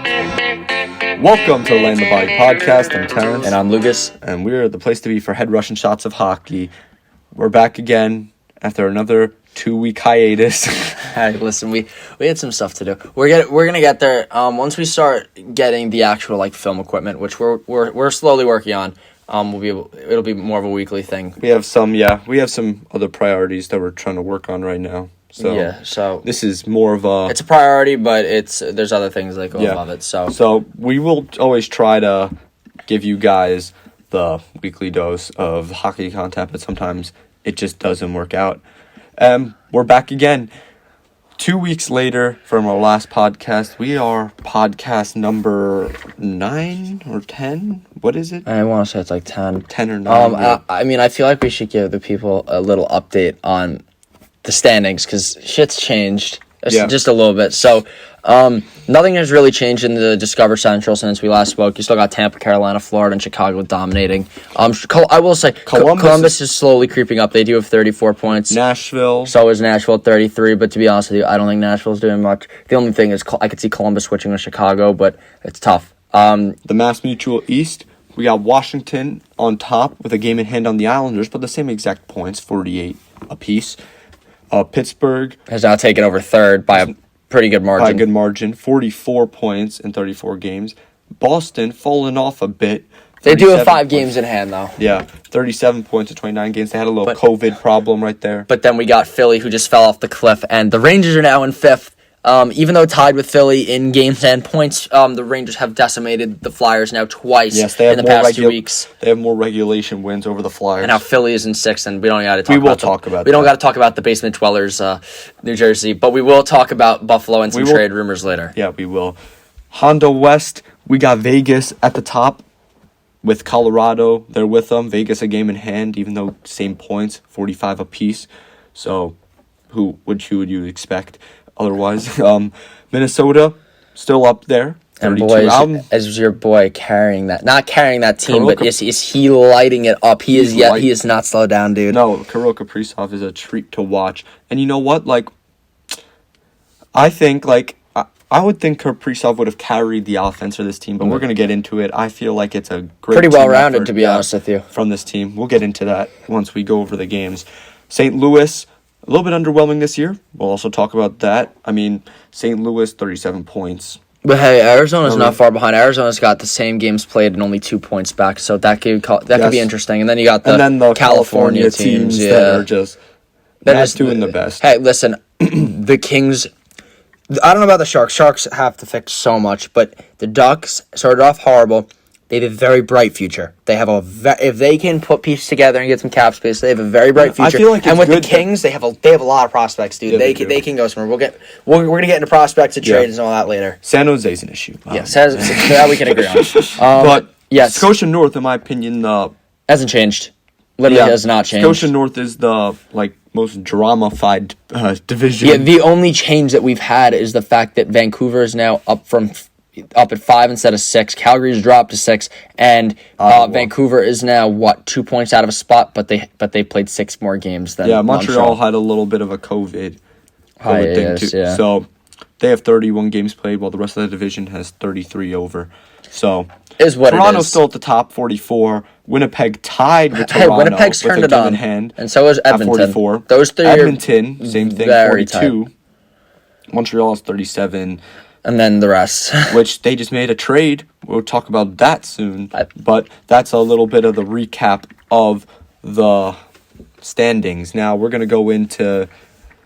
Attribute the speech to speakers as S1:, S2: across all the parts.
S1: Welcome to the Layin the Body podcast. I'm Terrence.
S2: And I'm Lucas.
S1: And we're the place to be for head rushing shots of hockey. We're back again after another 2-week hiatus.
S2: Hey, listen, we had some stuff to do. We're gonna get there. Once we start getting the actual film equipment, which we're slowly working on. It'll be more of a weekly thing.
S1: We have some other priorities that we're trying to work on right now. So this is more of a...
S2: It's a priority, but there's other things that go above it.
S1: So we will always try to give you guys the weekly dose of hockey content, but sometimes it just doesn't work out. We're back again. 2 weeks later from our last podcast. We are podcast number 9 or 10. What is it?
S2: I want to say it's like 10.
S1: 10 or 9.
S2: I feel like we should give the people a little update on the standings because shit's changed just a little bit. So nothing has really changed in the Discover Central since we last spoke. You still got Tampa, Carolina, Florida, and Chicago dominating. I will say Columbus is slowly creeping up. They do have 34 points.
S1: Nashville.
S2: So is Nashville at 33, but to be honest with you, I don't think Nashville's doing much. The only thing is I could see Columbus switching with Chicago, but it's tough.
S1: The Mass Mutual East, we got Washington on top with a game in hand on the Islanders, but the same exact points, 48 apiece. Pittsburgh
S2: has now taken over third by a pretty good margin. 44 points in 34 games. Boston fallen off a bit. They do have 5 games in hand, though.
S1: Yeah, 37 points in 29 games. They had a little COVID problem right there.
S2: But then we got Philly, who just fell off the cliff, and the Rangers are now in 5th. Even though tied with Philly in games and points, the Rangers have decimated the Flyers now twice in the past 2 weeks.
S1: They have more regulation wins over the Flyers.
S2: And now Philly is in 6th, and we don't got to talk about
S1: We
S2: don't got to talk about the basement dwellers, New Jersey, but we will talk about Buffalo and some trade rumors later.
S1: Yeah, we will. Honda West, we got Vegas at the top with Colorado. They're with them. Vegas a game in hand, even though same points, 45 apiece. So, would you expect? Otherwise, Minnesota still up there.
S2: And boy, is your boy carrying that? Not carrying that team, but is he lighting it up? He is not slowed down, dude.
S1: No, Kirill Kaprizov is a treat to watch. And you know what? I would think Kaprizov would have carried the offense for this team, but we're going to get into it. I feel like it's a great
S2: pretty well-rounded, to be honest with you,
S1: from this team. We'll get into that once we go over the games. St. Louis, a little bit underwhelming this year. We'll also talk about that. St. Louis, 37 points.
S2: But hey, Arizona's not far behind. Arizona's got the same games played and only 2 points back, so that could be interesting. And then you got the California teams
S1: that are just doing the best.
S2: Hey, listen, the Kings, I don't know about the Sharks. Sharks have to fix so much, but the Ducks started off horrible. They have a very bright future. They have if they can put pieces together and get some cap space, they have a very bright future.
S1: I feel like
S2: the Kings, they have a lot of prospects, dude. They can go somewhere. We're gonna get into prospects and trades and all that later.
S1: San Jose's an issue.
S2: Yes, that we can agree on.
S1: But yes, Scotia North, in my opinion,
S2: hasn't changed. Literally has not changed.
S1: Scotia North is the most drama-fied division.
S2: Yeah, the only change that we've had is the fact that Vancouver is now up at 5 instead of 6. Calgary's dropped to 6, and Vancouver is now 2 points out of a spot, but they played 6 more games than
S1: Montreal had a little bit of a COVID thing too. Yeah. So they have 31 games played, while the rest of the division has 33 over. So
S2: is what
S1: Toronto's
S2: it is.
S1: Still at the top, 44. Winnipeg tied with Toronto.
S2: Winnipeg's turned it on
S1: in hand,
S2: and so is Edmonton.
S1: 44.
S2: Those three
S1: Edmonton, same thing, 42. Tight. Montreal is 37.
S2: And then the rest.
S1: Which they just made a trade. We'll talk about that soon. But that's a little bit of the recap of the standings. Now we're going to go into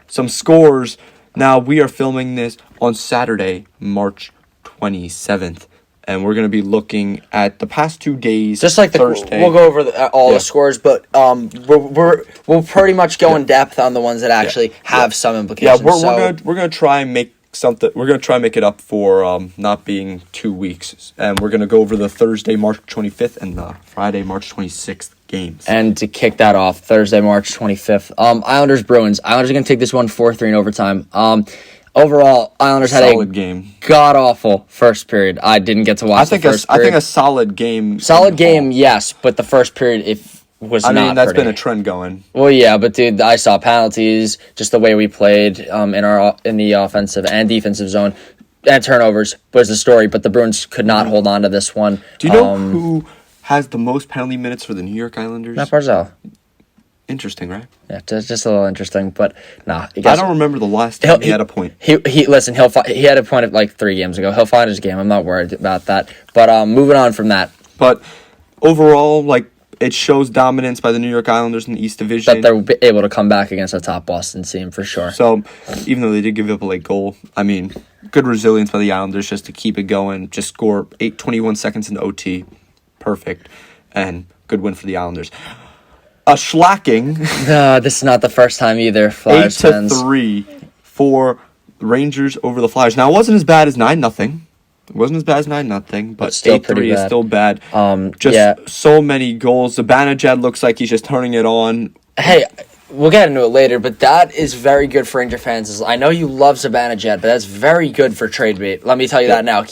S1: some scores. Now we are filming this on Saturday, March 27th. And we're going to be looking at the past 2 days.
S2: Just like Thursday. We'll go over all the scores, but we'll pretty much go in depth on the ones that actually have some implications.
S1: Yeah, we're going to try and make something. We're going to try and make it up for not being 2 weeks. And we're going to go over the Thursday, March 25th and the Friday, March 26th games.
S2: And to kick that off, Thursday, March 25th, Islanders Bruins. Islanders are going to take this one 4-3 in overtime. Overall, Islanders had a
S1: game.
S2: God-awful first period. I didn't get to watch the first period.
S1: I think a solid game.
S2: Solid game, yes, but the first period was not pretty.
S1: That's been a trend going.
S2: Well, yeah, but dude, I saw penalties, just the way we played in the offensive and defensive zone. and turnovers was the story, but the Bruins could not hold on to this one.
S1: Do you know who has the most penalty minutes for the New York Islanders?
S2: Matt Barzal.
S1: Interesting, right?
S2: Yeah, just a little interesting, but nah.
S1: I don't remember the last time he had a point.
S2: He had a point like 3 games ago. He'll find his game. I'm not worried about that. But moving on from that.
S1: But overall, like, it shows dominance by the New York Islanders in the East Division.
S2: That they're able to come back against a top Boston team for sure.
S1: So, even though they did give up a late goal, I mean, good resilience by the Islanders just to keep it going. Just score 21 seconds into OT. Perfect. And good win for the Islanders. A shellacking.
S2: This is not the first time either. Flyers
S1: 8-3 for the Rangers over the Flyers. Now, it wasn't as bad as 9-0. It wasn't as bad as 9-0, but
S2: still
S1: 8-3 is still bad.
S2: Yeah.
S1: So many goals. Zibanejad looks like he's just turning it on.
S2: Hey, we'll get into it later, but that is very good for Ranger fans. I know you love Zibanejad, but that's very good for trade bait. Let me tell you that now.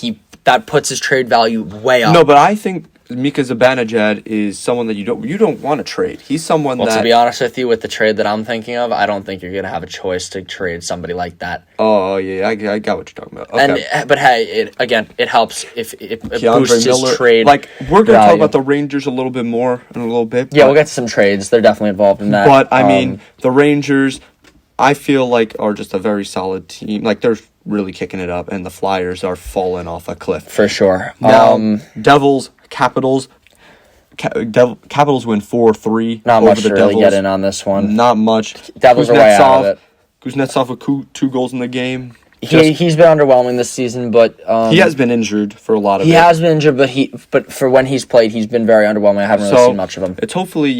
S2: That puts his trade value way up.
S1: No, but I think Mika Zibanejad is someone that you don't want to trade. He's someone that...
S2: Well, to be honest with you, with the trade that I'm thinking of, I don't think you're going to have a choice to trade somebody like that.
S1: Oh, yeah, I got what you're talking about. Okay.
S2: But hey, it helps if it boosts
S1: Miller,
S2: his trade.
S1: Like, we're going to talk about the Rangers a little bit more in a little bit.
S2: Yeah, we'll get to some trades. They're definitely involved in that.
S1: But, I mean, the Rangers, I feel like, are just a very solid team. Like, they're really kicking it up, and the Flyers are falling off a cliff.
S2: For sure.
S1: Now, Devils, Capitals... Capitals win 4-3.
S2: Not much to really get in on this one.
S1: Not much.
S2: Devils are way out of it.
S1: Kuznetsov with 2 goals in the game.
S2: He's been underwhelming this season, but
S1: he has been injured for a lot of it.
S2: He has been injured, but for when he's played, he's been very underwhelming. I haven't really seen much of him.
S1: It's hopefully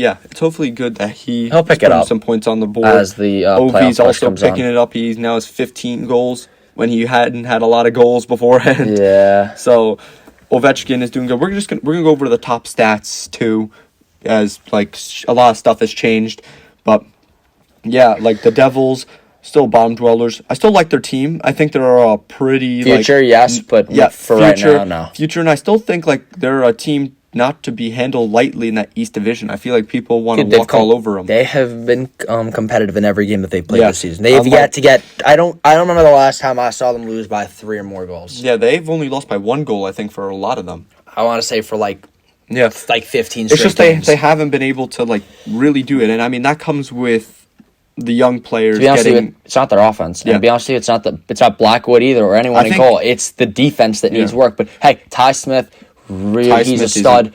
S1: good that
S2: he'll pick it up.
S1: Some points on the board
S2: as the
S1: Ovi's also picking it up. He's now has 15 goals when he hadn't had a lot of goals beforehand.
S2: Yeah.
S1: So Ovechkin is doing good. We're gonna go over the top stats too, as like a lot of stuff has changed, but yeah, like the Devils still bottom dwellers. I still like their team. I think they're a pretty
S2: future, yes, but for future, right now, no.
S1: Future, and I still think like they're a team not to be handled lightly in that East Division. I feel like people want to walk all over them.
S2: They have been competitive in every game that they've played this season. They have yet to get. I don't remember the last time I saw them lose by 3 or more goals.
S1: Yeah, they've only lost by 1 goal. I think for a lot of them.
S2: I want to say for like 15 straight
S1: It's just
S2: games.
S1: they haven't been able to like really do it, and I mean that comes with the young players.
S2: To be honest with you, it's not their offense. And to be honest with you, it's not Blackwood either or anyone in goal. It's the defense that needs work. But hey, Ty Smith, he's a stud.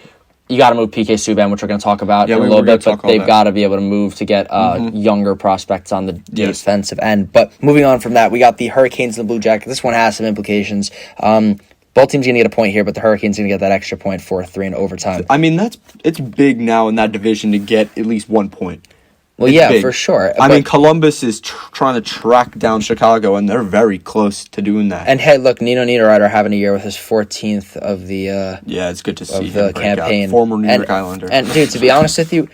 S2: You got to move PK Subban, which we're going to talk about in a little bit, but they've got to be able to move to get younger prospects on the defensive end. But moving on from that, we got the Hurricanes and the Blue Jackets. This one has some implications. Both teams going to get a point here, but the Hurricanes going to get that extra point 4-3 in overtime.
S1: I mean, it's big now in that division to get at least 1 point.
S2: Well, yeah, big. For sure.
S1: I mean, Columbus is trying to track down Chicago, and they're very close to doing that.
S2: And hey, look, Nino Niederreiter having a year with his 14th of the
S1: it's good to see
S2: the campaign.
S1: Former New York Islander.
S2: And dude, to be honest with you,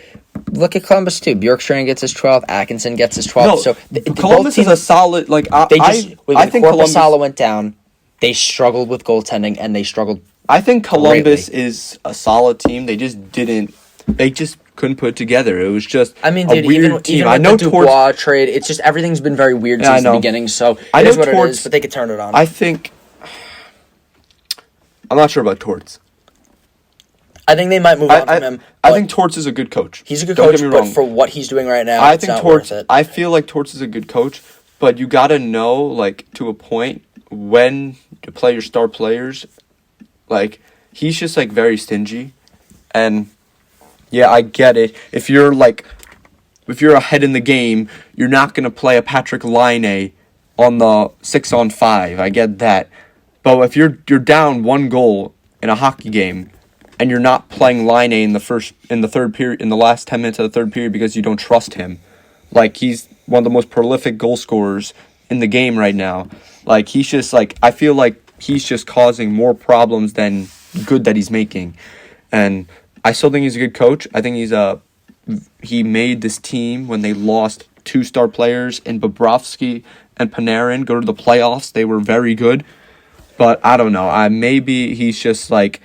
S2: look at Columbus too. Bjorkstrand gets his 12th. Atkinson gets his 12th.
S1: No,
S2: so
S1: Columbus is a solid. Like I think
S2: Korpisalo went down. They struggled with goaltending, and they struggled.
S1: I think Columbus is a solid team. They just didn't. They just couldn't put it together. It was just a weird team.
S2: Even
S1: I know
S2: the Dubois trade, it's just everything's been very weird since the beginning. So it is what it is, but they could turn it on.
S1: I think I'm not sure about Torts.
S2: I think they might move on from him.
S1: I think Torts is a good coach.
S2: He's a good coach, but for what he's doing right now,
S1: I think Torts. I feel like Torts is a good coach, but you got to know, like, to a point when to play your star players. Like, he's just like very stingy, and. Yeah, I get it. If you're ahead in the game, you're not going to play a Patrick Laine on the 6-on-5. I get that. But if you're down 1 goal in a hockey game and you're not playing Laine in the third period, in the last 10 minutes of the third period because you don't trust him, like he's one of the most prolific goal scorers in the game right now. Like he's just like I feel like he's just causing more problems than good that he's making. And I still think he's a good coach. I think he made this team when they lost 2 star players in Bobrovsky and Panarin go to the playoffs. They were very good, but I don't know. Maybe he's just like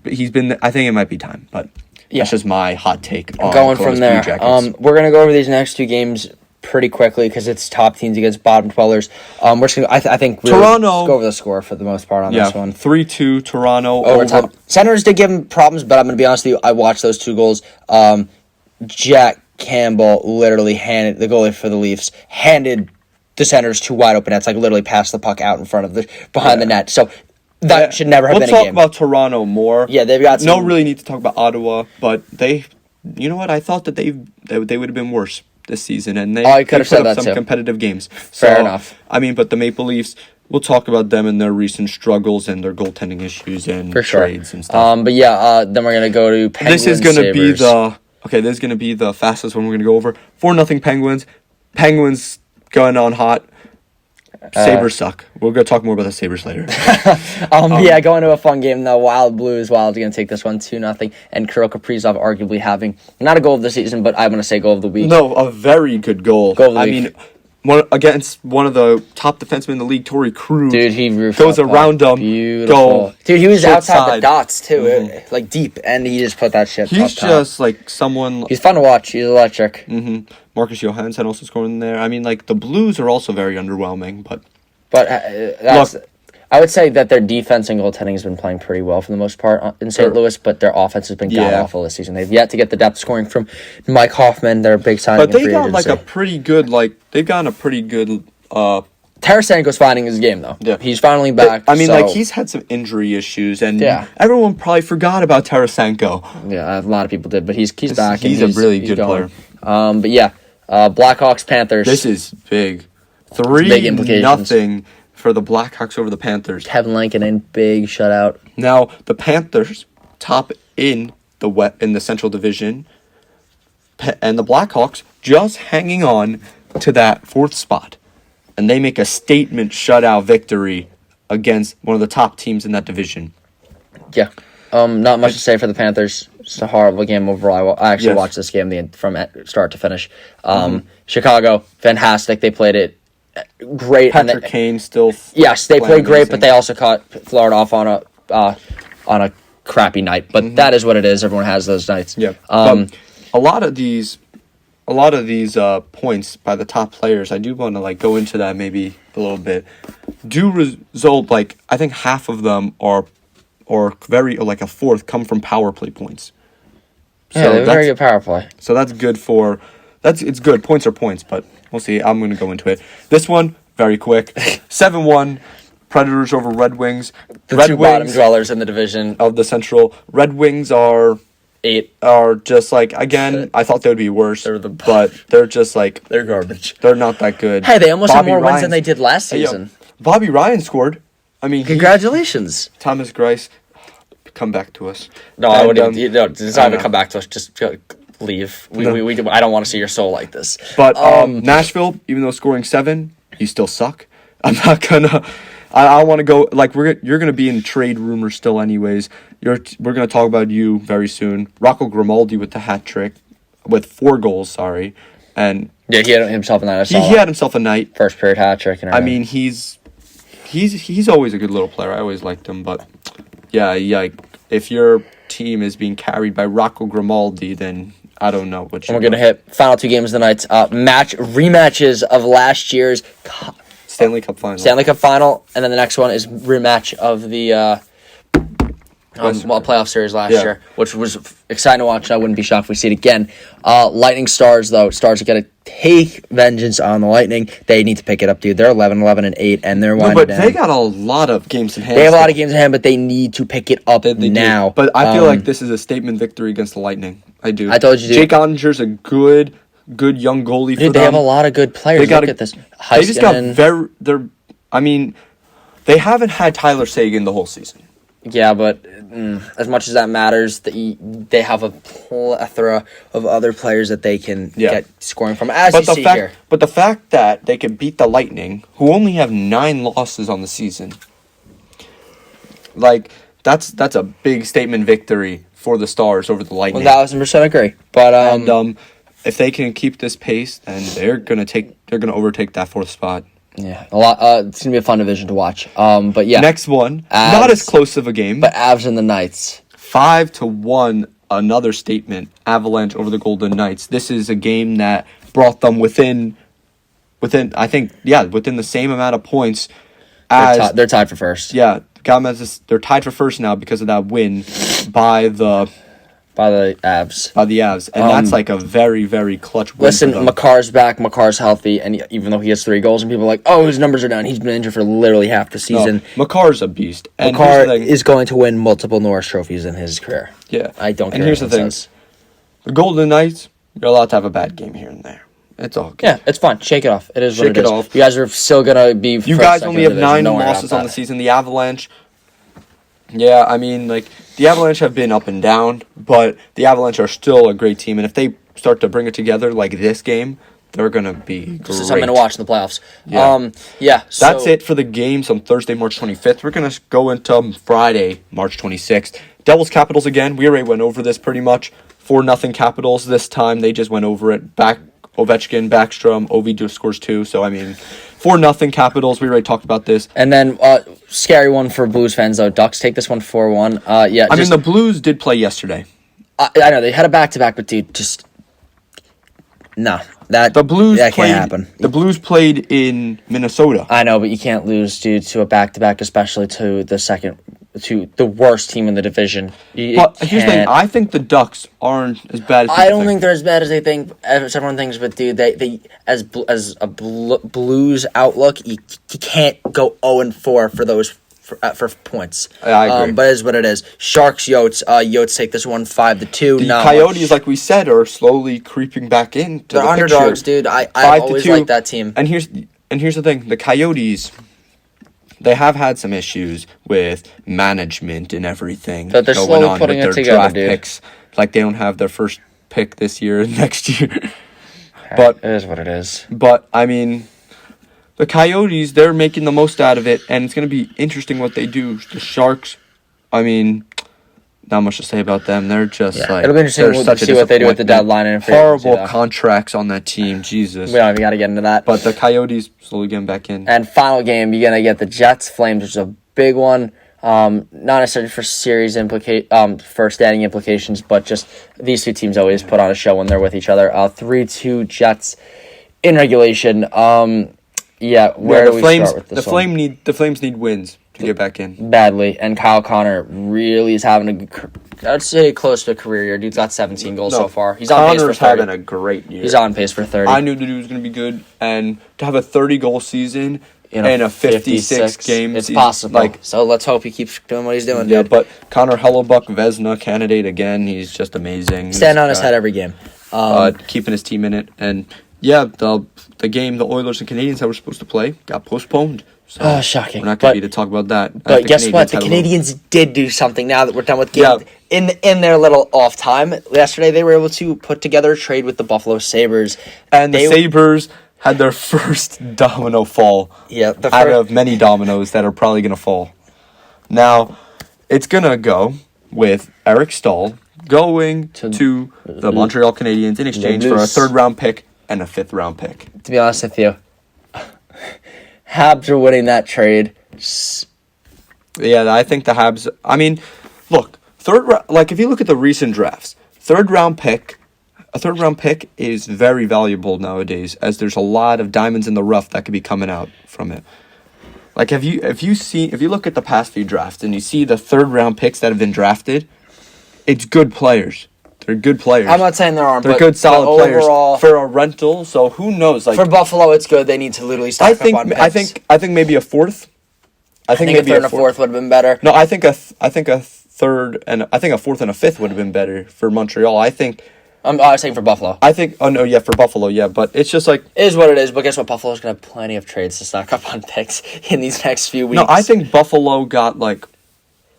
S1: he's been. I think it might be time, but that's just my hot take. On
S2: going from there, we're gonna go over these next 2 games pretty quickly because it's top teams against bottom dwellers. We're just gonna, I think really
S1: Toronto
S2: just go over the score for the most part on this one.
S1: 3-2 Toronto
S2: Overtime. Senators did give him problems, but I'm going to be honest with you. I watched those 2 goals. Jack Campbell literally handed the goalie for the Leafs handed the Senators 2 wide open nets, like literally passed the puck out in front of behind the net. So that should never have been a game.
S1: We'll talk about Toronto more.
S2: Yeah, they've got
S1: no really need to talk about Ottawa, but they, you know what? I thought that they would have been worse this season, and they
S2: could have put up
S1: some competitive games.
S2: Fair enough.
S1: I mean, but the Maple Leafs, we'll talk about them and their recent struggles and their goaltending issues and trades and stuff.
S2: But yeah, then we're gonna go to Penguins.
S1: This is gonna be this is gonna be the fastest one we're gonna go over. 4-0 Penguins. Penguins going on hot. Sabres suck. We're going to talk more about the Sabres later.
S2: Yeah, going to a fun game. The Wild Blues. Wild going to take this one 2-0. And Kirill Kaprizov arguably having, not a goal of the season, but I'm going to say goal of the week.
S1: No, a very good goal. I mean, against one of the top defensemen in the league, Torrey Krug.
S2: Dude, he
S1: goes around him.
S2: Beautiful.
S1: Goal.
S2: Dude, he was outside the dots, too. Like, deep. And he just put that shit
S1: He's just, like, someone...
S2: He's fun to watch. He's electric.
S1: Mm-hmm. Marcus Johansson also scored in there. I mean, like, the Blues are also very underwhelming, but
S2: I would say that their defense and goaltending has been playing pretty well for the most part in St. Louis, but their offense has been god-awful this season. They've yet to get the depth scoring from Mike Hoffman, their big signing.
S1: But they got, like, a pretty good, they've gotten a pretty good...
S2: Tarasenko's finding his game, though.
S1: Yeah.
S2: He's finally back.
S1: I mean, he's had some injury issues, and everyone probably forgot about Tarasenko.
S2: Yeah, a lot of people did, but he's back.
S1: He's a really good player.
S2: But yeah, Blackhawks, Panthers.
S1: This is big.
S2: Big implications.
S1: 3-0 for the Blackhawks over the Panthers.
S2: Kevin Lankinen, big shutout.
S1: Now, the Panthers top in the Central Division, and the Blackhawks just hanging on to that 4th spot. And they make a statement shutout victory against one of the top teams in that division.
S2: Yeah. Not much to say for the Panthers. It's a horrible game overall. I actually watched this game from start to finish. Chicago, fantastic. They played it great.
S1: Patrick Kane still.
S2: Yes, they played great, but they also caught Florida off on a crappy night. But that is what it is. Everyone has those nights.
S1: Yeah. But a lot of these points by the top players, I do want to go into that maybe a little bit. Do result I think half of them are, or a fourth come from power play points.
S2: So yeah, they're very good power play.
S1: So that's good it's good. Points are points, but we'll see. I'm going to go into it. This one, very quick. 7-1, Predators over Red Wings.
S2: The Red two Wings bottom dwellers in the division.
S1: Of the Central. Red Wings are...
S2: 8.
S1: Are just again, I thought they would be worse, but they're just
S2: they're garbage.
S1: They're not that good.
S2: Hey, they almost had more wins than they did last season.
S1: Bobby Ryan scored. I mean,
S2: congratulations.
S1: Thomas Greiss, come back to us.
S2: No, I wouldn't. It's not even come back to us. Just leave. We I don't want to see your soul like this.
S1: But Nashville, even though scoring 7, you still suck. I'm not gonna. I want to go you're gonna be in trade rumors still, anyways. We're gonna talk about you very soon. Rocco Grimaldi with the hat trick, with 4 goals. Sorry, and
S2: yeah, he had himself a night.
S1: He had himself a night.
S2: First period hat trick. And
S1: I mean, he's always a good little player. I always liked him, but yeah, if your team is being carried by Rocco Grimaldi, then I don't know what.
S2: We're gonna hit final 2 games of the night. Rematches of last year's
S1: Stanley Cup final.
S2: And then the next one is rematch of the playoff series last year, which was exciting to watch, and I wouldn't be shocked if we see it again. Lightning Stars, though. Stars are going to take vengeance on the Lightning. They need to pick it up, dude. They're 11-11-8, and they're winding down.
S1: They got a lot of games in hand.
S2: They have a lot of games in hand, but they need to pick it up now.
S1: But I feel like this is a statement victory against the Lightning. I do.
S2: I told you, dude.
S1: Jake Ottinger's a good young goalie for them.
S2: They have a lot of good players. Look at this.
S1: They just got they haven't had Tyler Seguin the whole season.
S2: Yeah, but as much as that matters, they have a plethora of other players that they can get scoring from, here.
S1: But the fact that they can beat the Lightning, who only have 9 losses on the season, that's a big statement victory for the Stars over the Lightning.
S2: 1,000% agree. But
S1: if they can keep this pace, then they're gonna overtake that 4th spot.
S2: Yeah, a lot. It's gonna be a fun division to watch. But yeah,
S1: next one, not as close of a game,
S2: but Avs and the Knights,
S1: 5-1. Another statement, Avalanche over the Golden Knights. This is a game that brought them within within the same amount of points as
S2: they're tied for first.
S1: Yeah, they're tied for first now because of that win by the
S2: Avs.
S1: And that's like a very, very clutch win.
S2: Listen, McCarr's back. McCarr's healthy, and even though he has 3 goals, and people are like, "Oh, his numbers are down," he's been injured for literally half the season.
S1: No, McCar's a beast. And
S2: McCarr is going to win multiple Norris trophies in his career.
S1: Yeah,
S2: I don't care.
S1: And here's the thing: the Golden Knights, you're allowed to have a bad game here and there. It's all good.
S2: Yeah, it's fine. Shake it off. It is what it is.
S1: Shake it off.
S2: You guys are still gonna be.
S1: You guys only have 9 losses on the season. The Avalanche. Yeah, I mean, like, the Avalanche have been up and down, but the Avalanche are still a great team, and if they start to bring it together like this game, they're going to be great.
S2: This is something to watch in the playoffs.
S1: So that's it for the games on Thursday, March 25th. We're going to go into Friday, March 26th. Devils Capitals again. We already went over this pretty much. 4-0 Capitals this time. They just went over it. Ovechkin, Backstrom, Ovi just scores 2, so, I mean... 4-0 Capitals. We already talked about this.
S2: And then, scary one for Blues fans, though. Ducks take this one 4-1.
S1: I mean, the Blues did play yesterday.
S2: I know, they had a back-to-back, but, dude, just... No. That can't happen.
S1: The Blues played in Minnesota.
S2: I know, but you can't lose, dude, to a back-to-back, especially to the worst team in the division.
S1: But here's the thing. I think the Ducks aren't as bad as people
S2: I don't think they're as bad as they think. As everyone thinks, but dude, they as a Blues outlook, you can't go 0-4 for those for points.
S1: I agree.
S2: But it is what it is. Sharks, Yotes. Yotes take this one 5-2.
S1: The Coyotes, like we said, are slowly creeping back in.
S2: They're underdogs, dude. I always liked that team.
S1: And here's the thing. The Coyotes, they have had some issues with management and everything.
S2: But they're slowly putting it together, dude.
S1: Picks. Like, they don't have their first pick this year and next year. But
S2: it is what it is.
S1: But, I mean, the Coyotes, they're making the most out of it, and it's going to be interesting what they do. The Sharks, I mean, not much to say about them. They're just
S2: it'll be interesting to see what they do at the deadline. And
S1: horrible contracts on that team. Jesus.
S2: We don't even got to get into that.
S1: But the Coyotes slowly getting back in.
S2: And final game, you're going to get the Jets Flames, which is a big one. Not necessarily for for standing implications, but just these two teams always put on a show when they're with each other. 3-2 Jets in regulation. Where do we start with this one?
S1: The Flames need wins to get back in
S2: badly, and Kyle Connor really is having I'd say close to a career year. Dude's got 17 goals so far. He's on pace for 30.
S1: Connor's having a great year.
S2: He's on pace for 30.
S1: I knew the dude was going to be good, and to have a 30-goal season in a 56 game
S2: it's
S1: season,
S2: possible. So let's hope he keeps doing what he's doing.
S1: Yeah, but Connor Hellebuck, Vezina candidate again. He's just amazing.
S2: Stand on his head every game.
S1: Keeping his team in it, and the game the Oilers and Canadiens that were supposed to play got postponed. So
S2: shocking.
S1: We're not going to be to talk about that.
S2: But guess what? The Canadiens did do something now that we're done with games. Yeah. In their little off time yesterday, they were able to put together a trade with the Buffalo Sabres.
S1: And the Sabres had their first domino fall. Yeah, out of many dominoes that are probably going to fall. Now, it's going to go with Eric Stahl going to the Montreal Canadiens in exchange for a 3rd-round pick and a 5th-round pick.
S2: To be honest with you, Habs are winning that trade.
S1: Yeah, I think the Habs... I mean, look, if you look at the recent drafts, a 3rd-round pick is very valuable nowadays, as there's a lot of diamonds in the rough that could be coming out from it. Like, if you look at the past few drafts and you see the 3rd-round picks that have been drafted, it's good players. They're good players.
S2: I'm not saying there aren't.
S1: They're good, solid players for a rental. So who knows? Like,
S2: for Buffalo, it's good. They need to literally stock up on picks.
S1: I think maybe a 4th. I think
S2: maybe a 3rd and a 4th would have been better.
S1: No, I think a 3rd and a 4th and a 5th would have been better for Montreal. I was saying for Buffalo. For Buffalo, yeah, but it's just like...
S2: It is what it is, but guess what? Buffalo's going to have plenty of trades to stock up on picks in these next few weeks.
S1: No, I think Buffalo got,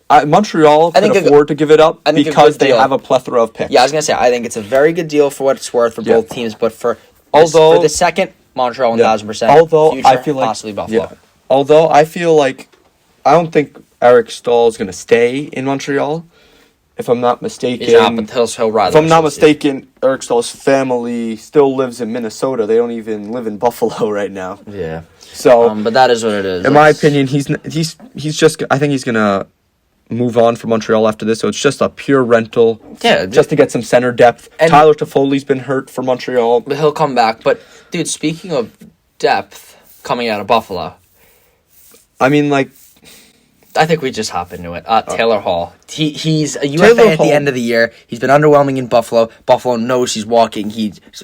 S1: Montreal can afford to give it up because they have a plethora of picks.
S2: Yeah, I was going to say, I think it's a very good deal for what it's worth for both teams, but for the second, Montreal 1,000%.
S1: Although,
S2: future,
S1: I feel like...
S2: possibly Buffalo.
S1: Yeah. Although, I feel like... I don't think Eric Stahl is going to stay in Montreal. If I'm not mistaken...
S2: He's not, but he'll ride.
S1: If I'm not mistaken, Eric Stahl's family still lives in Minnesota. They don't even live in Buffalo right now.
S2: Yeah.
S1: So...
S2: but that is what it is.
S1: In my opinion, he's just... I think he's going to move on from Montreal after this, so it's just a pure rental.
S2: Yeah.
S1: Just to get some center depth. And Tyler Toffoli's been hurt for Montreal.
S2: But he'll come back. But, dude, speaking of depth coming out of Buffalo.
S1: I mean, like,
S2: I think we just hop into it. Taylor Hall. He's a
S1: Taylor
S2: UFA at
S1: Hall.
S2: the end of the year. He's been underwhelming in Buffalo. Buffalo knows he's walking.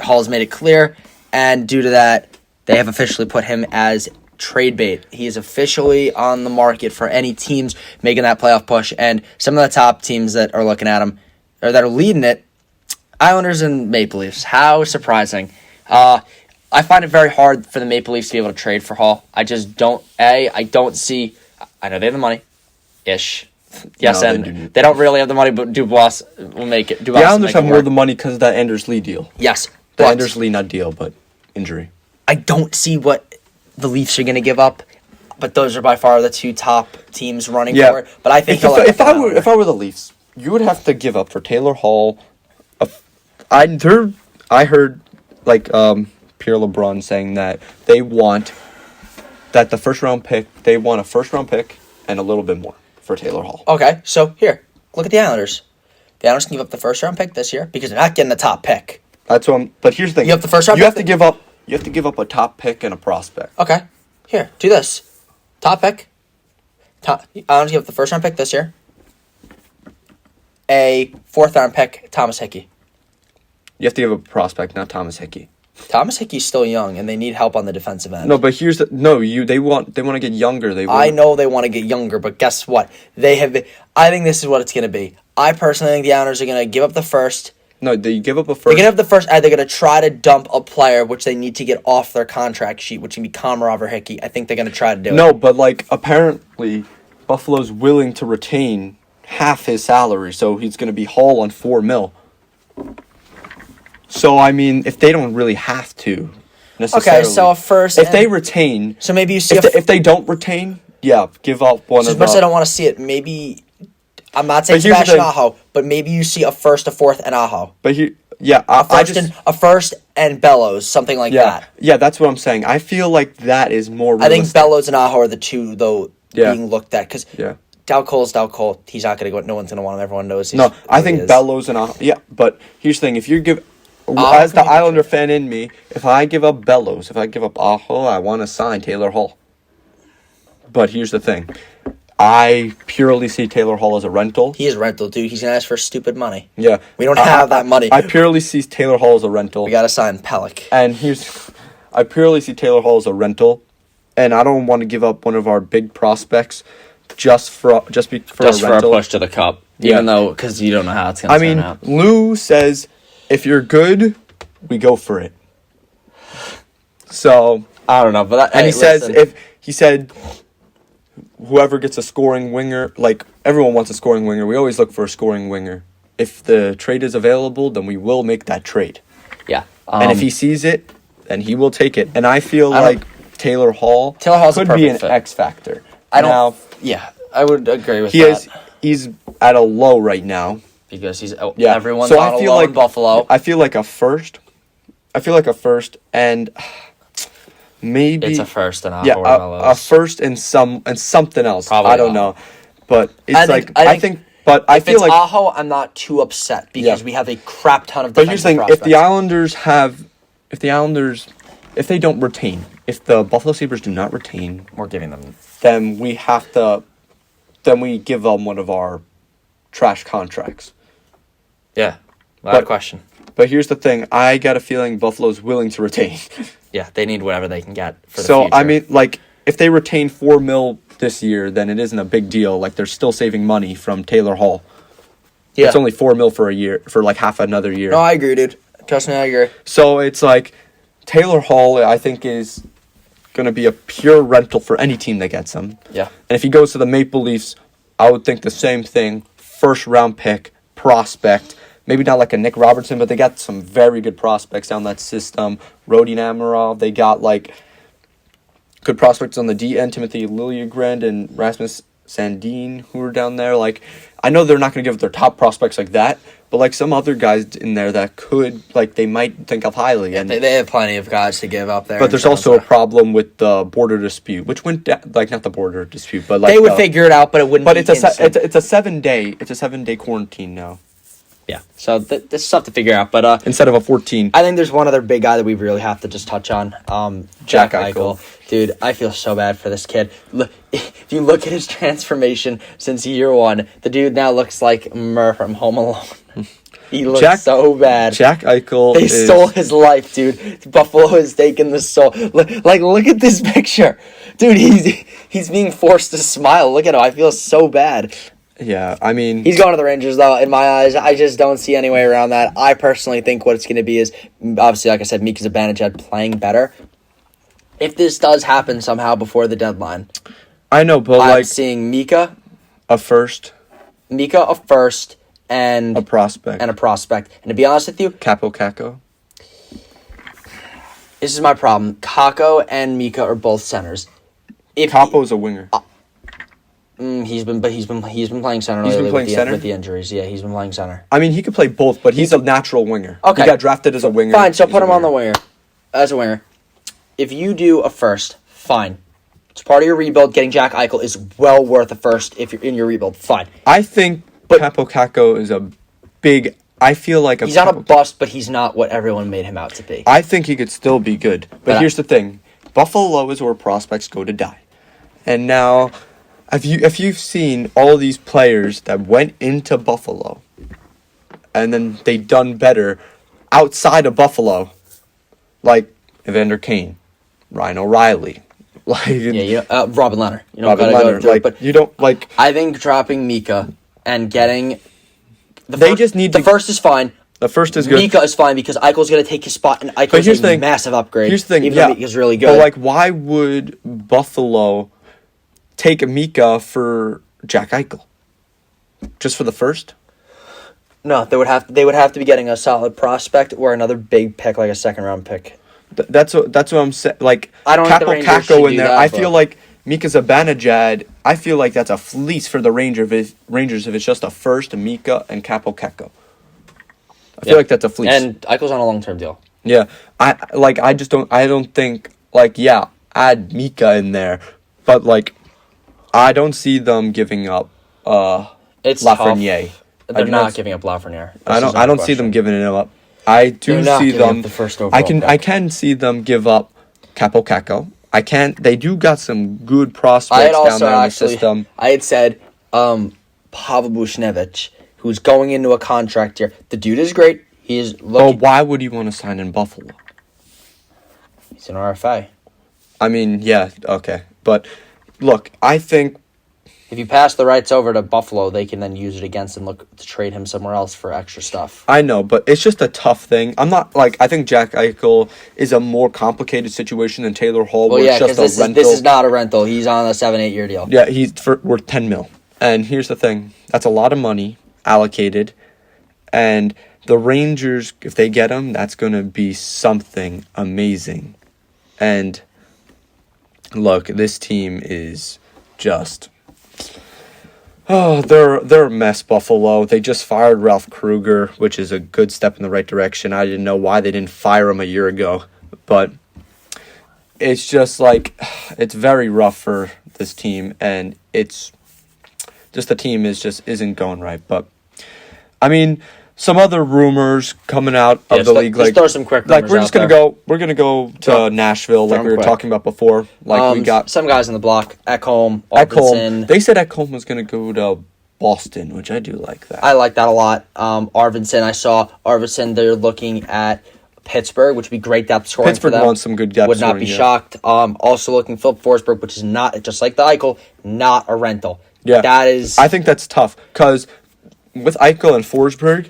S2: Hall's made it clear, and due to that, they have officially put him as trade bait. He is officially on the market for any teams making that playoff push, and some of the top teams that are looking at him, or that are leading it, Islanders and Maple Leafs. How surprising. I find it very hard for the Maple Leafs to be able to trade for Hall. I just don't, I don't see, I know they have the money, ish. Yes,
S1: No,
S2: they don't really have the money, but Dubois will make it.
S1: the Islanders have more of the money because of that Anders Lee deal.
S2: Yes.
S1: The Anders Lee, not deal, but injury.
S2: I don't see what the Leafs are going to give up, but those are by far the two top teams running for it. But I think
S1: if I were the Leafs, you would have to give up for Taylor Hall. I heard like Pierre LeBrun saying that they want that the first round pick. They want a first round pick and a little bit more for Taylor Hall.
S2: Okay, so here, look at the Islanders. The Islanders can give up the first round pick this year because they're not getting the top pick.
S1: That's what I'm. But here's the thing:
S2: you have the first round.
S1: You have to give up. You have to give up a top pick and a prospect.
S2: Okay, here, do this. Top pick. Islanders give up the first round pick this year. A fourth round pick, Thomas Hickey.
S1: You have to give up a prospect, not Thomas Hickey.
S2: Thomas Hickey's still young, and they need help on the defensive end.
S1: No, but here's the They want to get younger.
S2: I know they want to get younger, but guess what? I think this is what it's going to be. I personally think the Islanders are going to give up the first.
S1: No, they give up a first.
S2: They're going to have the first. They're going to try to dump a player, which they need to get off their contract sheet, which can be Komarov or Hickey. I think they're going to try to do it.
S1: No, but like apparently, Buffalo's willing to retain half his salary, so he's going to be Hall on $4 million. So I mean, if they don't really have to necessarily.
S2: Okay, so a first.
S1: If they retain,
S2: so maybe you see.
S1: If they don't retain, yeah, give up one of.
S2: As much as I don't want to see it, maybe. I'm not saying Sebastian Aho, but maybe you see a first, a fourth, and Aho.
S1: But yeah,
S2: a first and Bellows, something like that.
S1: Yeah, that's what I'm saying. I feel like that is more realistic.
S2: I think Bellows and Aho are the two, though, being looked at. Because Dow Cole's Dow Cole. He's not going to go. No one's going to want him. Everyone knows he's.
S1: No, I think Bellows and Aho. Yeah, but here's the thing. If you give. As the Islander fan in me, if I give up Bellows, if I give up Aho, I want to sign Taylor Hall. But here's the thing. I purely see Taylor Hall as a rental.
S2: He is a rental, dude. He's going to ask for stupid money.
S1: Yeah.
S2: We don't have that money.
S1: I purely see Taylor Hall as a rental.
S2: We got to sign Pellick.
S1: And I purely see Taylor Hall as a rental. And I don't want to give up one of our big prospects just for a rental.
S2: A push to the cup. Even though, because you don't know how it's going to turn out.
S1: Lou says, if you're good, we go for it. So
S2: I don't know, but
S1: he said whoever gets a scoring winger, like everyone wants a scoring winger. We always look for a scoring winger. If the trade is available, then we will make that trade.
S2: Yeah.
S1: And if he sees it, then he will take it. And I feel like Taylor Hall's could be an X factor.
S2: I would agree with that.
S1: He's at a low right now.
S2: Because everyone's on a low in Buffalo.
S1: I feel like a first. And maybe
S2: it's a first and
S1: a first and something else.
S2: Probably
S1: I don't know, but it's I think. But I feel like
S2: Aho, I'm not too upset because we have a crap ton of.
S1: But here's the thing: if the Buffalo Sabres do not retain,
S2: we're giving them.
S1: Then we give them one of our trash contracts.
S2: Yeah, without question.
S1: But here's the thing: I got a feeling Buffalo's willing to retain.
S2: Yeah, they need whatever they can get for the
S1: future.
S2: So
S1: I mean, like if they retain $4 million this year, then it isn't a big deal. Like they're still saving money from Taylor Hall. Yeah, it's only $4 million for a year, for like half another year.
S2: No, I agree, dude. Trust me, I agree.
S1: So it's like Taylor Hall, I think, is going to be a pure rental for any team that gets him.
S2: Yeah,
S1: and if he goes to the Maple Leafs, I would think the same thing. First round pick, prospect. Maybe not like a Nick Robertson, but they got some very good prospects down that system. Rodi Namarov. They got like good prospects on the D end. Timothy Liljegren and Rasmus Sandin, who are down there. Like, I know they're not going to give their top prospects like that, but like some other guys in there that could, like, they might think of highly.
S2: Yeah, and they have plenty of guys to give up there.
S1: But there's also a problem with the border dispute, which went like not the border dispute, but like
S2: they would figure it out, but it wouldn't.
S1: But it's a 7-day quarantine now.
S2: Yeah. So this is tough to figure out, but
S1: instead of a 14.
S2: I think there's one other big guy that we really have to just touch on. Jack Eichel. Dude, I feel so bad for this kid. Look, if you look at his transformation since year one, the dude now looks like Murph from Home Alone. He looks so bad.
S1: Jack Eichel.
S2: They stole his life, dude. Buffalo has taken the soul. Look at this picture, dude. He's being forced to smile. Look at him. I feel so bad.
S1: Yeah, I mean...
S2: He's going to the Rangers, though, in my eyes. I just don't see any way around that. I personally think what it's going to be is, obviously, like I said, Mika Zibanejad playing better. If this does happen somehow before the deadline...
S1: I know, but
S2: I'm seeing Mika...
S1: a first,
S2: and...
S1: a prospect.
S2: And to be honest with you...
S1: Kako.
S2: This is my problem. Kako and Mika are both centers.
S1: Capo's a winger.
S2: He's been playing center.
S1: He's been playing center
S2: with the injuries. Yeah, he's been playing center.
S1: I mean, he could play both, but he's a natural winger.
S2: Okay,
S1: he got drafted as a winger.
S2: Fine, so put him on the winger as a winger. If you do a first, fine. It's part of your rebuild. Getting Jack Eichel is well worth a first if you're in your rebuild. Fine.
S1: I think Kako is a big. I feel like
S2: he's not a bust, but he's not what everyone made him out to be.
S1: I think he could still be good, but here's the thing: Buffalo is where prospects go to die, and now. If you've seen all these players that went into Buffalo and then they done better outside of Buffalo, like Evander Kane, Ryan O'Reilly,
S2: Robin Leonard.
S1: But you don't like.
S2: I think dropping Mika and getting
S1: the
S2: first is fine.
S1: The first is good.
S2: Mika is fine because Eichel's going to take his spot, and Eichel's a massive upgrade.
S1: Here's the thing,
S2: even though Mika's really good.
S1: But like, why would Buffalo take Mika for Jack Eichel? Just for the first?
S2: No, they would have to be getting a solid prospect or another big pick, like a second round pick.
S1: That's what I'm saying. Like,
S2: I don't think the Rangers should
S1: in there. I feel like Mika Zibanejad. I feel like that's a fleece for the Rangers if it's just a first, Mika and Kaapo Kakko. I feel like that's a fleece.
S2: And Eichel's on a long term deal.
S1: Yeah, I don't think add Mika in there, but like. I don't see them giving up Lafreniere.
S2: They're not giving up Lafreniere.
S1: I don't see them giving him up. I do see them.
S2: The first overall
S1: I can see them give up Kaapo Kakko. They do got some good prospects down there in the system.
S2: I had said Pavel Buchnevich, who's going into a contract year. The dude is great. He is looking.
S1: Why would you want to sign in Buffalo?
S2: He's an RFA.
S1: I mean, yeah, okay, but. Look, I think
S2: if you pass the rights over to Buffalo, they can then use it against and look to trade him somewhere else for extra stuff.
S1: I know, but it's just a tough thing. I think Jack Eichel is a more complicated situation than Taylor Hall.
S2: Well, yeah, because this is not a rental. He's on a 7-8 year deal.
S1: Yeah, he's worth $10 million. And here's the thing: that's a lot of money allocated, and the Rangers, if they get him, that's going to be something amazing. And. Look, this team is just... they're a mess, Buffalo. They just fired Ralph Kruger, which is a good step in the right direction. I didn't know why they didn't fire him a year ago. But it's just like... It's very rough for this team, and it's... Just the team isn't going right. But, I mean... Some other rumors coming out of the league,
S2: throw some quick rumors
S1: we're just gonna go to Nashville, like we were talking about before. Like we got
S2: some guys on the block. Ekholm, Arvidsson.
S1: They said Ekholm was gonna go to Boston, which I do like that.
S2: I like that a lot. Arvidsson, I saw Arvidsson. They're looking at Pittsburgh, which would be great depth scoring.
S1: Pittsburgh
S2: for them.
S1: wants some good depth.
S2: Would not be shocked. Also looking Philip Forsberg, which is not just like the Eichel, not a rental.
S1: Yeah,
S2: that is.
S1: I think that's tough because with Eichel and Forsberg.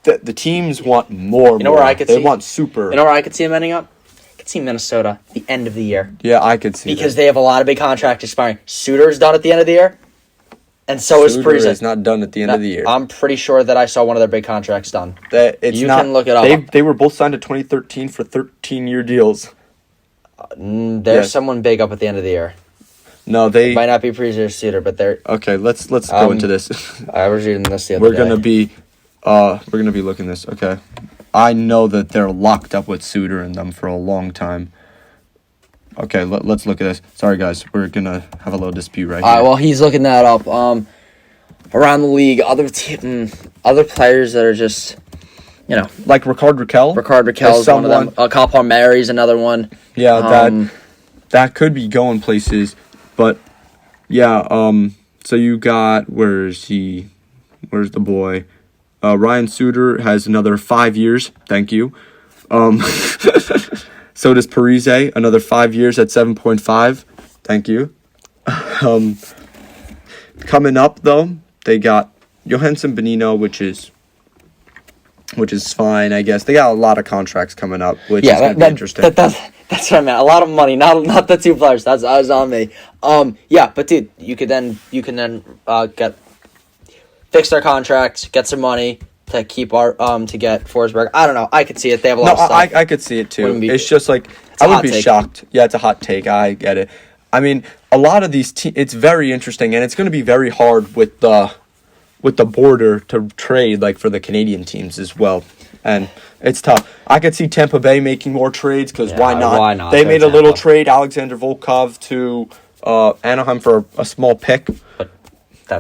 S1: The teams want more.
S2: You know where I could see?
S1: They want super.
S2: You know where I could see them ending up? I could see Minnesota at the end of the year.
S1: Yeah, I could see
S2: because they have a lot of big contracts expiring. Suter's done at the end of the year, and so is Friesen.
S1: Is not done at the end of the year.
S2: I'm pretty sure that I saw one of their big contracts done.
S1: You
S2: can look it up.
S1: They were both signed to 2013 for 13-year deals.
S2: There's someone big up at the end of the year.
S1: No,
S2: it might not be Friesen or Suter, but they're
S1: okay. Let's go into this.
S2: I was reading this the other day.
S1: We're gonna be looking this. Okay, I know that they're locked up with Suter in them for a long time. Okay, let's look at this. Sorry guys, we're gonna have a little dispute right here.
S2: Well, he's looking that up. around the league, other players that are just,
S1: like Ricard Raquel.
S2: Ricard Raquel is one of them. Kyle Palmieri's another one.
S1: Yeah, that could be going places, but yeah. So you got where's the boy? Ryan Suter has another 5 years. Thank you. So does Parise, another 5 years at 7.5. Thank you. Coming up though, they got Johansson Benino, which is fine, I guess. They got a lot of contracts coming up, which is going to be interesting.
S2: That's what I meant. A lot of money, not the two players. That was on me. Yeah, but dude, you can then fix their contracts, get some money to keep to get Forsberg. I don't know. I could see it. They have a lot of stuff.
S1: I could see it too. It's just like I would be shocked. Yeah, it's a hot take. I get it. I mean, a lot of these it's very interesting, and it's going to be very hard with the border to trade like for the Canadian teams as well. And it's tough. I could see Tampa Bay making more trades because why not?
S2: Why not?
S1: They made a little trade, Alexander Volkov to Anaheim for a small pick.
S2: But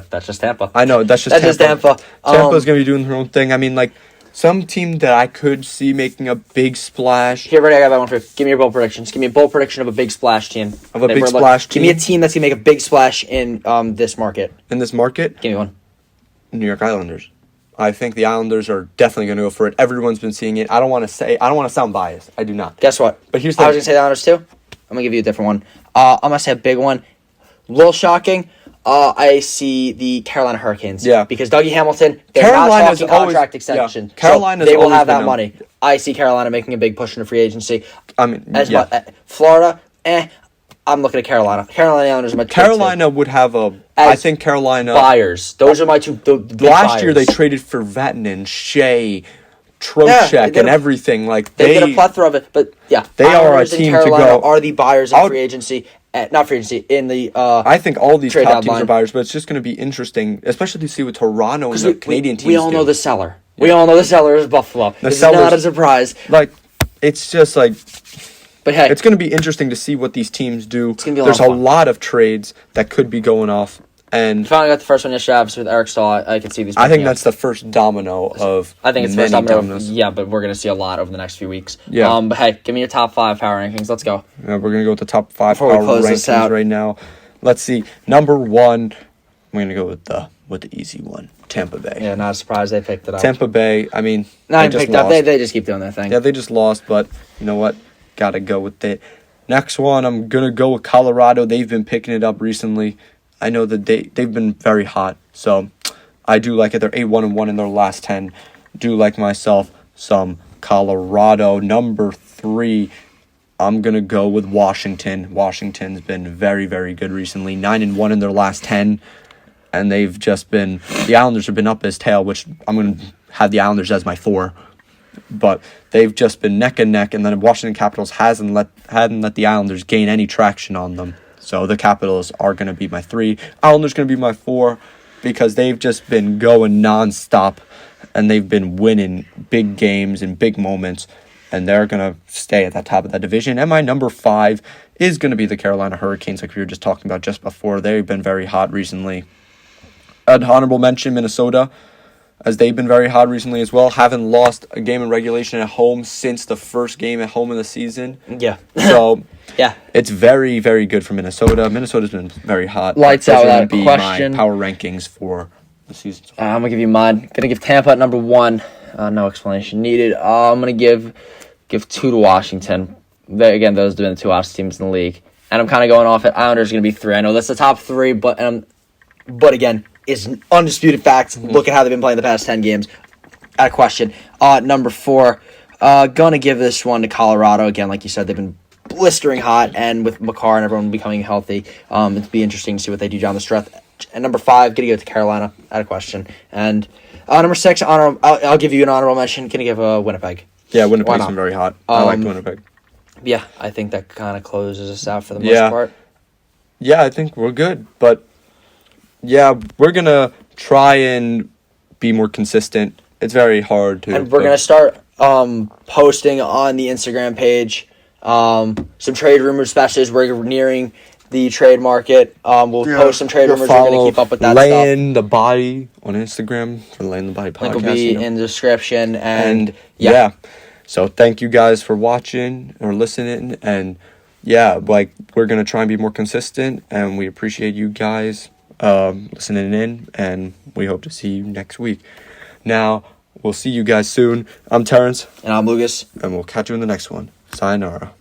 S2: that's just Tampa.
S1: I know, that's just Tampa. Tampa's going to be doing their own thing. I mean, like, some team that I could see making a big splash.
S2: Here, ready, I got that one for you. Give me your bold predictions. Give me a bold prediction of a big splash team.
S1: Of a big splash team?
S2: Give me a team that's going to make a big splash in this market.
S1: In this market?
S2: Give me one.
S1: New York Islanders. I think the Islanders are definitely going to go for it. Everyone's been seeing it. I don't want to sound biased. I do not.
S2: Guess what?
S1: But here's
S2: I was going to say the Islanders too. I'm going to give you a different one. I'm going to say a big one. A little shocking. I see the Carolina Hurricanes.
S1: Yeah.
S2: Because Dougie Hamilton, they're not talking contract extension.
S1: Yeah. Carolina's
S2: so they will have that money. I see Carolina making a big push into free agency.
S1: I mean,
S2: Florida, I'm looking at Carolina. Carolina Islanders are my
S1: Carolina would have I think Carolina
S2: buyers. Those are my two.
S1: Last year they traded for Vatanen, Shea, Trocheck, and everything. Like
S2: they did a plethora of it, but yeah,
S1: they are a team to go.
S2: Are the buyers in free agency? Not free agency in the.
S1: I think all these top
S2: deadline.
S1: teams are buyers, but it's just going to be interesting, especially to see with Toronto and the Canadian teams.
S2: We all know the seller. Yeah. We all know the seller is Buffalo. It's not a surprise.
S1: Like, it's just like.
S2: But hey,
S1: it's going to be interesting to see what these teams do.
S2: There's
S1: a lot of trades that could be going off. And
S2: finally got the first one yesterday, obviously, with Eric Stahl. I can see these.
S1: I think that's the first domino of.
S2: I think it's the first domino. Yeah, but we're going to see a lot over the next few weeks.
S1: Yeah.
S2: But hey, give me your top 5 power rankings. Let's go.
S1: Yeah, we're going to go with the top 5 power rankings right now. Let's see. Number 1, we're going to go with the easy one. Tampa Bay.
S2: Yeah, not a surprise they picked it up.
S1: Tampa Bay. I mean,
S2: they picked up. They just keep doing their thing.
S1: Yeah, they just lost, but you know what? Got to go with it. Next one, I'm going to go with Colorado. They've been picking it up recently. I know that they've been very hot, so I do like it. They're 8-1-1 in their last 10. Do like myself some Colorado. Number 3, I'm going to go with Washington. Washington's been very, very good recently. 9-1 in their last 10, and they've just been... The Islanders have been up his tail, which I'm going to have the Islanders as my 4. But they've just been neck and neck, and then Washington Capitals hadn't let the Islanders gain any traction on them. So the Capitals are going to be my 3. Islanders going to be my 4 because they've just been going nonstop, and they've been winning big games and big moments, and they're going to stay at the top of that division. And my number 5 is going to be the Carolina Hurricanes, like we were just talking about just before. They've been very hot recently. An honorable mention, Minnesota, as they've been very hot recently as well. Haven't lost a game in regulation at home since the first game at home of the season.
S2: Yeah.
S1: So
S2: yeah,
S1: it's very, very good for Minnesota. Minnesota's been very hot.
S2: Lights out without
S1: be
S2: question.
S1: My power rankings for the season.
S2: I'm gonna give you mine. Gonna give Tampa at number 1. No explanation needed. I'm gonna give 2 to Washington. Again, those have been the 2 hottest teams in the league, and I'm kind of going off it. Islanders gonna be 3. I know that's the top 3, but again, it's undisputed facts. Mm-hmm. Look at how they've been playing the past 10 games. At a question. Number 4, gonna give this one to Colorado. Again, like you said, they've been blistering hot, and with Makar and everyone becoming healthy, it'd be interesting to see what they do down the stretch. And number 5, gonna go to Carolina. At a question. And number 6, I'll give you an honorable mention. Gonna give Winnipeg.
S1: Yeah, Winnipeg's been very hot. I like Winnipeg.
S2: Yeah, I think that kind of closes us out for the most part.
S1: Yeah, I think we're good, but. Yeah, we're going to try and be more consistent. It's very hard to...
S2: And we're going to start posting on the Instagram page some trade rumors, especially as we're nearing the trade market. We'll post some trade rumors. We're going to keep up with that
S1: Layin the Body on Instagram for Layin the Body podcast.
S2: Link will be in the description. And
S1: yeah. So thank you guys for watching or listening. And yeah, like, we're going to try and be more consistent. And we appreciate you guys listening in. And we hope to see you next week. Now, we'll see you guys soon. I'm Terrence.
S2: And I'm Lucas.
S1: And we'll catch you in the next one. Sayonara.